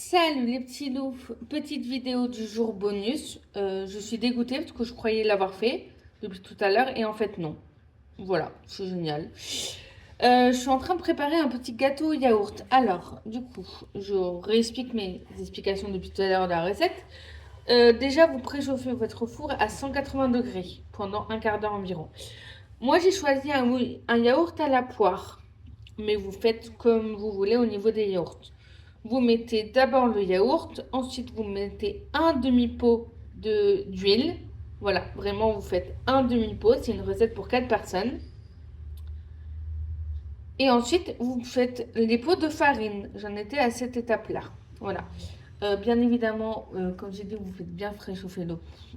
Salut les petits loups, petite vidéo du jour bonus. Je suis dégoûtée parce que je croyais l'avoir fait depuis tout à l'heure et en fait non. Voilà, c'est génial. Je suis en train de préparer un petit gâteau au yaourt. Alors, du coup, je réexplique mes explications depuis tout à l'heure de la recette. Déjà, vous préchauffez votre four à 180 degrés pendant un quart d'heure environ. Moi, j'ai choisi un yaourt à la poire, mais vous faites comme vous voulez au niveau des yaourts. Vous mettez d'abord le yaourt, ensuite vous mettez un demi-pot d'huile. Voilà, vraiment vous faites un demi-pot, c'est une recette pour 4 personnes. Et ensuite vous faites les pots de farine. J'en étais à cette étape-là. Voilà. Bien évidemment, comme j'ai dit, vous faites bien réchauffer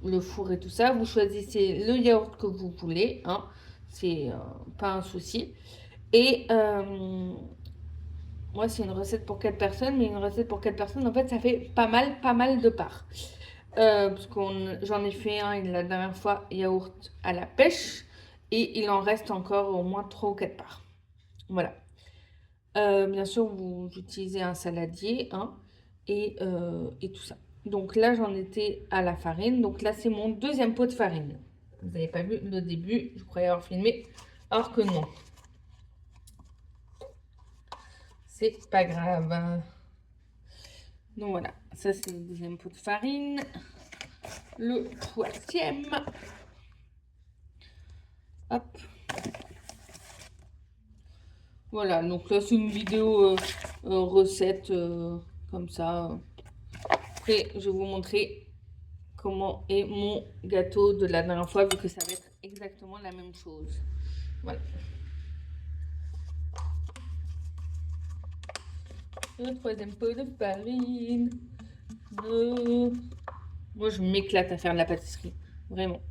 le four et tout ça. Vous choisissez le yaourt que vous voulez, hein. C'est pas un souci. Et moi, c'est une recette pour 4 personnes, mais une recette pour 4 personnes, en fait, ça fait pas mal de parts. Parce que j'en ai fait un la dernière fois, yaourt à la pêche, et il en reste encore au moins 3 ou 4 parts. Voilà. Bien sûr, vous utilisez un saladier, hein, et tout ça. Donc là, j'en étais à la farine. Donc là, c'est mon deuxième pot de farine. Vous n'avez pas vu le début, je croyais avoir filmé, alors que non. C'est pas grave. Donc voilà, ça c'est le deuxième pot de farine. Le troisième. Hop. Voilà, donc là c'est une vidéo recette comme ça. Après, je vais vous montrer comment est mon gâteau de la dernière fois, vu que ça va être exactement la même chose. Voilà. Le troisième pot de farine. Moi, je m'éclate à faire de la pâtisserie. Vraiment.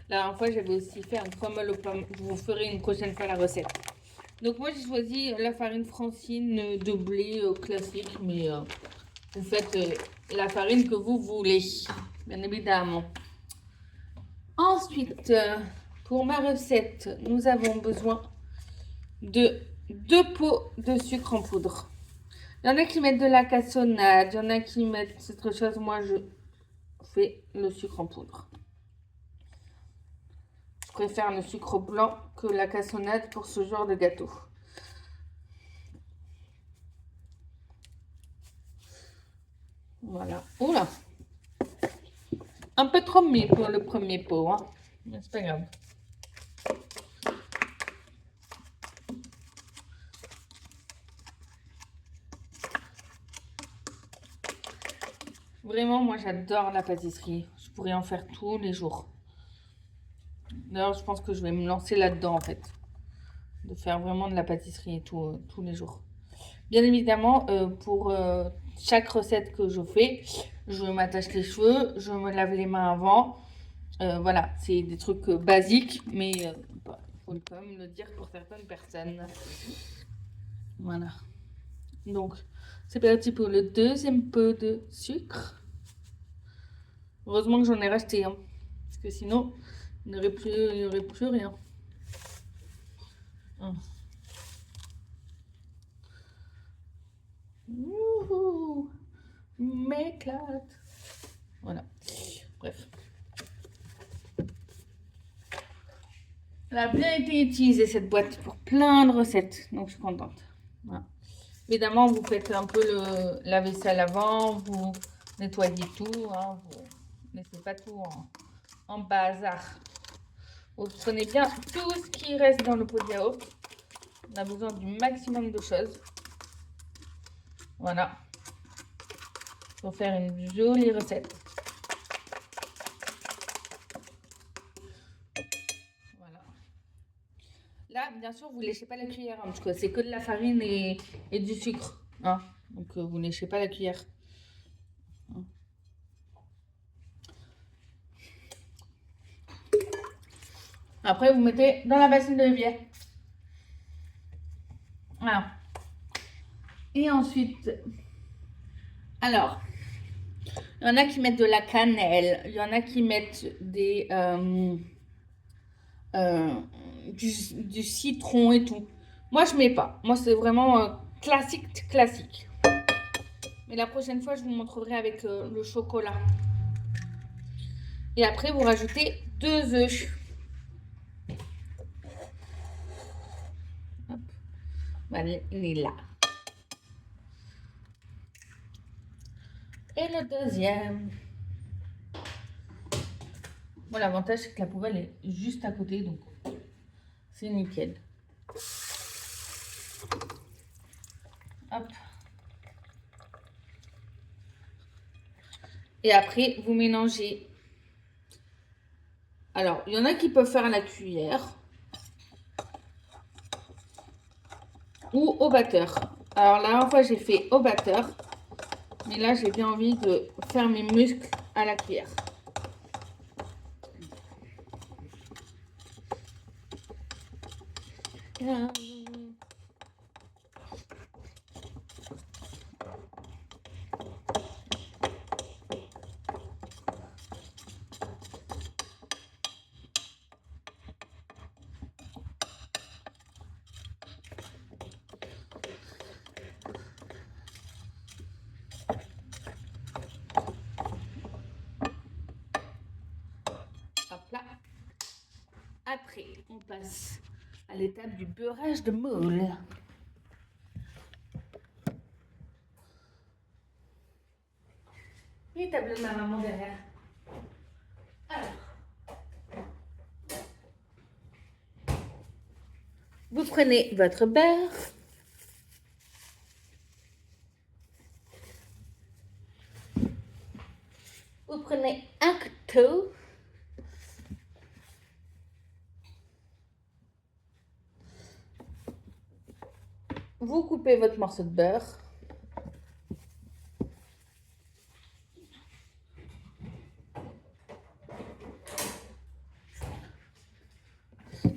La dernière fois, j'avais aussi fait un crumble aux pommes. Je vous ferai une prochaine fois la recette. Donc moi, j'ai choisi la farine Francine de blé classique, mais vous faites la farine que vous voulez, bien évidemment. Ensuite, pour ma recette, nous avons besoin de 2 pots de sucre en poudre. Il y en a qui mettent de la cassonade, il y en a qui mettent autre chose. Moi, je fais le sucre en poudre. Je préfère le sucre blanc que la cassonade pour ce genre de gâteau. Voilà. Oula! Un peu trop mis pour le premier pot, hein. Mais c'est pas grave. Vraiment, moi j'adore la pâtisserie. Je pourrais en faire tous les jours. D'ailleurs, je pense que je vais me lancer là-dedans en fait. De faire vraiment de la pâtisserie et tout, tous les jours. Bien évidemment, pour chaque recette que je fais, je m'attache les cheveux, je me lave les mains avant. Voilà, c'est des trucs basiques, mais il faut quand même le dire pour certaines personnes. Voilà. Donc, c'est parti pour le deuxième pot de sucre. Heureusement que j'en ai racheté, hein, parce que sinon, il n'y aurait plus rien. Wouhou, m'éclate. Voilà. Bref. Elle a bien été utilisée cette boîte pour plein de recettes, donc je suis contente. Voilà. Évidemment, vous faites un peu la vaisselle avant, vous nettoyez tout, hein, vous ne laissez pas tout en bazar. Vous prenez bien tout ce qui reste dans le pot de yaourt. On a besoin du maximum de choses. Voilà. Pour faire une jolie recette. Voilà. Là, bien sûr, vous ne léchez pas la cuillère, hein, parce que c'est que de la farine et du sucre, hein. Donc, vous ne léchez pas la cuillère. Après, vous mettez dans la bassine de rivière. Voilà. Et ensuite, alors, il y en a qui mettent de la cannelle, il y en a qui mettent du citron et tout. Moi, je mets pas. Moi, c'est vraiment classique. Mais la prochaine fois, je vous montrerai avec le chocolat. Et après, vous rajoutez 2 œufs. Hop. Vanilla. Et le deuxième. Bon, l'avantage, c'est que la poubelle est juste à côté, donc c'est nickel. Hop. Et après, vous mélangez. Alors, il y en a qui peuvent faire à la cuillère ou au batteur. Alors, la dernière fois, j'ai fait au batteur. Mais là, j'ai bien envie de faire mes muscles à la cuillère. Hop là. Après, on passe à l'étape du beurrage de moule. Et table de ma maman derrière. Alors, vous prenez votre beurre. Vous prenez un couteau. Vous coupez votre morceau de beurre.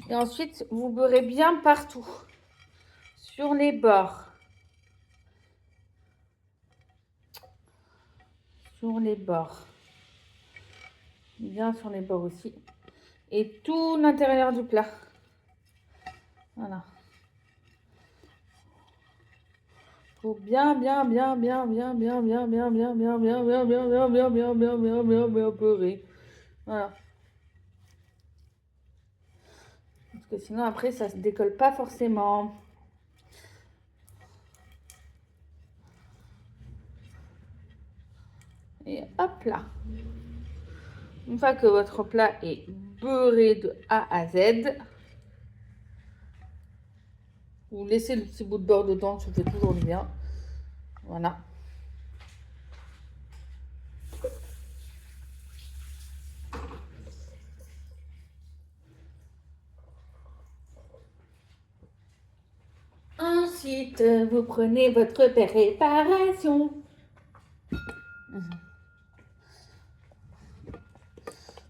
Et ensuite, vous beurrez bien partout. Sur les bords. Sur les bords. Bien sur les bords aussi. Et tout l'intérieur du plat. Voilà. Faut bien beurrer. Voilà. Parce que sinon après ça se décolle pas forcément. Et hop là. Une fois que votre plat est beurré de A à Z, vous laissez le petit bout de beurre dedans, ça fait toujours du bien. Voilà. Ensuite, vous prenez votre préparation.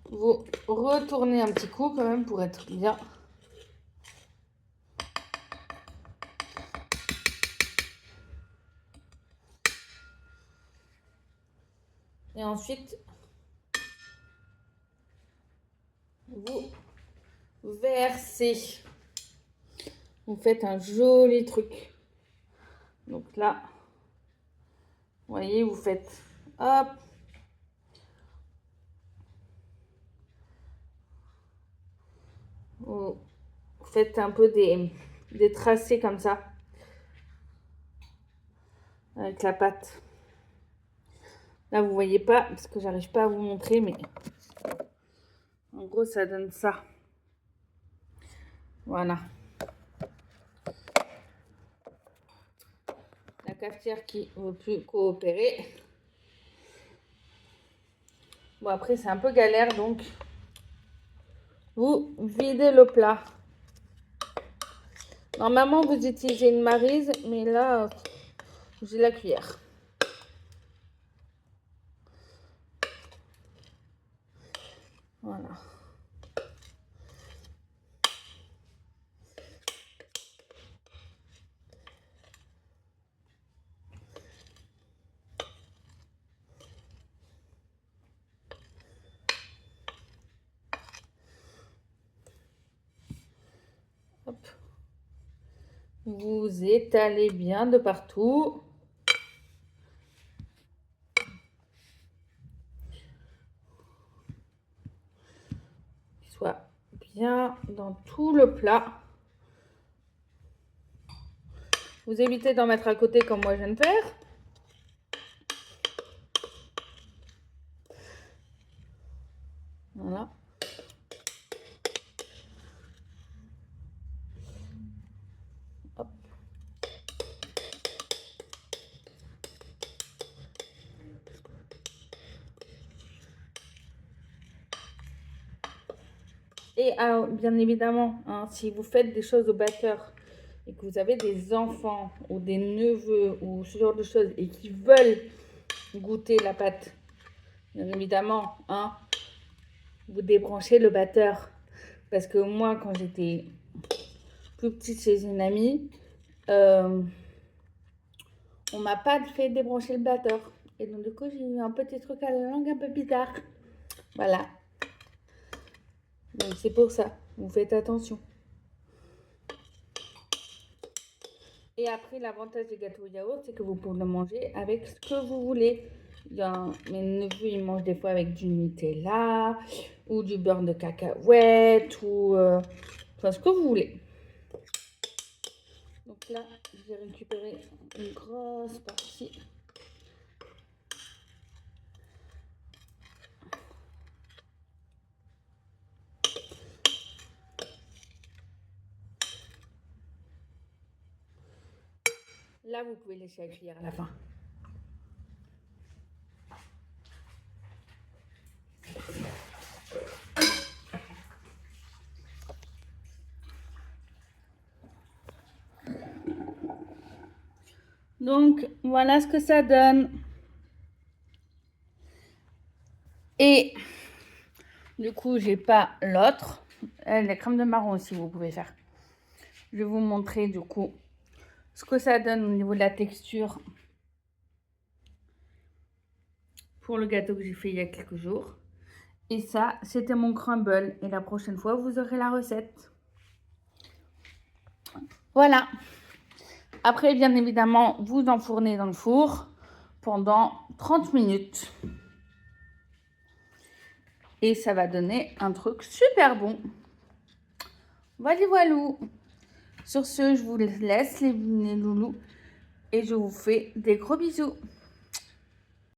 Vous retournez un petit coup quand même pour être bien. Et ensuite, vous versez. Vous faites un joli truc. Donc là, vous voyez, vous faites hop. Vous faites un peu des tracés comme ça. Avec la pâte. Là, vous voyez pas, parce que j'arrive pas à vous montrer, mais en gros, ça donne ça. Voilà. La cafetière qui ne veut plus coopérer. Bon, après, c'est un peu galère, donc vous videz le plat. Normalement, vous utilisez une maryse, mais là, j'ai la cuillère. Voilà. Hop. Vous étalez bien de partout. soit bien dans tout le plat. Vous évitez d'en mettre à côté comme moi je viens de faire. Voilà. Hop. Et bien évidemment, hein, si vous faites des choses au batteur et que vous avez des enfants ou des neveux ou ce genre de choses et qui veulent goûter la pâte, bien évidemment, hein, vous débranchez le batteur. Parce que moi, quand j'étais plus petite chez une amie, on m'a pas fait débrancher le batteur. Et donc, du coup, j'ai eu un petit truc à la langue un peu bizarre. Voilà. Donc, c'est pour ça. Vous faites attention. Et après, l'avantage des gâteaux au yaourt, c'est que vous pouvez le manger avec ce que vous voulez. Mes neveux, ils mangent des fois avec du Nutella ou du beurre de cacahuète ou enfin, ce que vous voulez. Donc là, j'ai récupéré une grosse partie. Là, vous pouvez laisser la cuillère à la fin. Donc, voilà ce que ça donne. Et du coup, j'ai pas l'autre. La crème de marron aussi, vous pouvez faire. Je vais vous montrer du coup ce que ça donne au niveau de la texture pour le gâteau que j'ai fait il y a quelques jours. Et ça, c'était mon crumble. Et la prochaine fois, vous aurez la recette. Voilà. Après, bien évidemment, vous enfournez dans le four pendant 30 minutes. Et ça va donner un truc super bon. Voilà, voilou. Sur ce, je vous laisse les loulous. Et je vous fais des gros bisous.